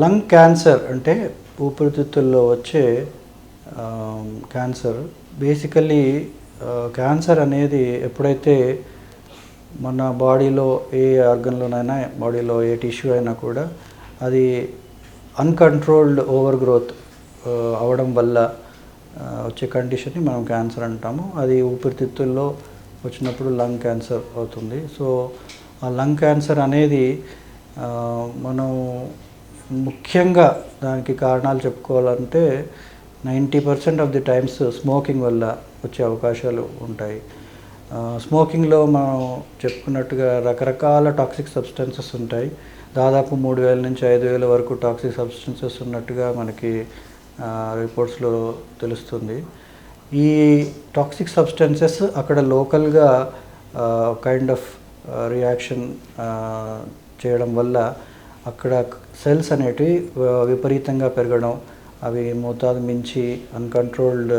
Lung cancer అంటే ఊపిరితిత్తుల్లో వచ్చే cancer. Basically cancer అనేది ఎప్పుడైతే మన బాడీలో ఏ ఆర్గన్లోనైనా, బాడీలో ఏ టిష్యూ అయినా కూడా అది అన్కంట్రోల్డ్ ఓవర్ గ్రోత్ అవడం వల్ల వచ్చే కండిషన్ని మనం క్యాన్సర్ అంటాము. అది ఊపిరితిత్తుల్లో వచ్చినప్పుడు లంగ్ క్యాన్సర్ అవుతుంది. సో ఆ లంగ్ క్యాన్సర్ అనేది మనం ముఖ్యంగా దానికి కారణాలు చెప్పుకోవాలంటే 90% ఆఫ్ ది టైమ్స్ స్మోకింగ్ వల్ల వచ్చే అవకాశాలు ఉంటాయి. స్మోకింగ్లో మనం చెప్పుకున్నట్టుగా రకరకాల టాక్సిక్ సబ్స్టెన్సెస్ ఉంటాయి. దాదాపు 3000 నుంచి 5000 వరకు టాక్సిక్ సబ్స్టెన్సెస్ ఉన్నట్టుగా మనకి రిపోర్ట్స్లో తెలుస్తుంది. ఈ టాక్సిక్ సబ్స్టెన్సెస్ అక్కడ లోకల్గా కైండ్ ఆఫ్ రియాక్షన్ చేయడం వల్ల అక్కడ సెల్స్ అనేటివి విపరీతంగా పెరగడం, అవి మోతాదు మించి అన్కంట్రోల్డ్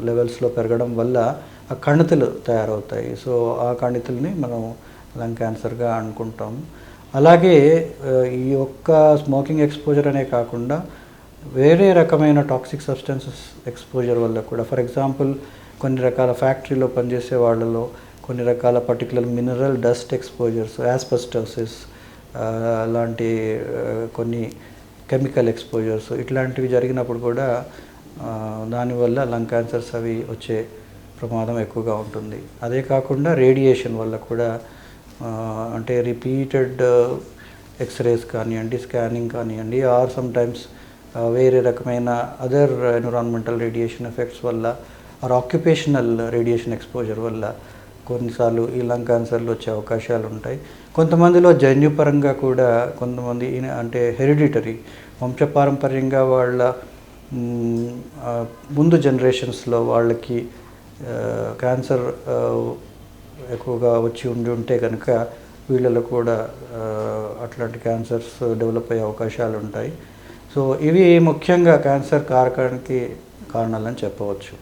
లెవెల్స్లో పెరగడం వల్ల ఆ కణితులు తయారవుతాయి. సో ఆ కణితుల్ని మనం లంగ్ క్యాన్సర్గా అనుకుంటాము. అలాగే ఈ యొక్క స్మోకింగ్ ఎక్స్పోజర్ అనే కాకుండా వేరే రకమైన టాక్సిక్ సబ్స్టెన్సెస్ ఎక్స్పోజర్ వల్ల కూడా, ఫర్ ఎగ్జాంపుల్ కొన్ని రకాల ఫ్యాక్టరీలో పనిచేసే వాళ్ళలో కొన్ని రకాల పర్టికులర్ మినరల్ డస్ట్ ఎక్స్పోజర్స్, యాస్బెస్టోసిస్ లాంటి కొన్ని కెమికల్ ఎక్స్పోజర్స్ ఇట్లాంటివి జరిగినప్పుడు కూడా దానివల్ల లంగ్ క్యాన్సర్స్ అవి వచ్చే ప్రమాదం ఎక్కువగా ఉంటుంది. అదే కాకుండా రేడియేషన్ వల్ల కూడా, అంటే రిపీటెడ్ ఎక్స్రేస్ కానివ్వండి, స్కానింగ్ కానివ్వండి, ఆర్ సమ్టైమ్స్ వేరే రకమైన అదర్ ఎన్విరాన్మెంటల్ రేడియేషన్ ఎఫెక్ట్స్ వల్ల, ఆర్ ఆక్యుపేషనల్ రేడియేషన్ ఎక్స్పోజర్ వల్ల కొన్నిసార్లు ఈ లంగ్ క్యాన్సర్లు వచ్చే అవకాశాలు ఉంటాయి. కొంతమందిలో జన్యుపరంగా కూడా, కొంతమంది అంటే హెరిడిటరీ వంశపారంపర్యంగా వాళ్ళ ముందు జనరేషన్స్లో వాళ్ళకి క్యాన్సర్ ఎక్కువగా వచ్చి ఉంటే కనుక వీళ్ళలో కూడా అట్లాంటి క్యాన్సర్స్ డెవలప్ అయ్యే అవకాశాలు ఉంటాయి. సో ఇవి ముఖ్యంగా క్యాన్సర్ కారకానికి కారణాలని చెప్పవచ్చు.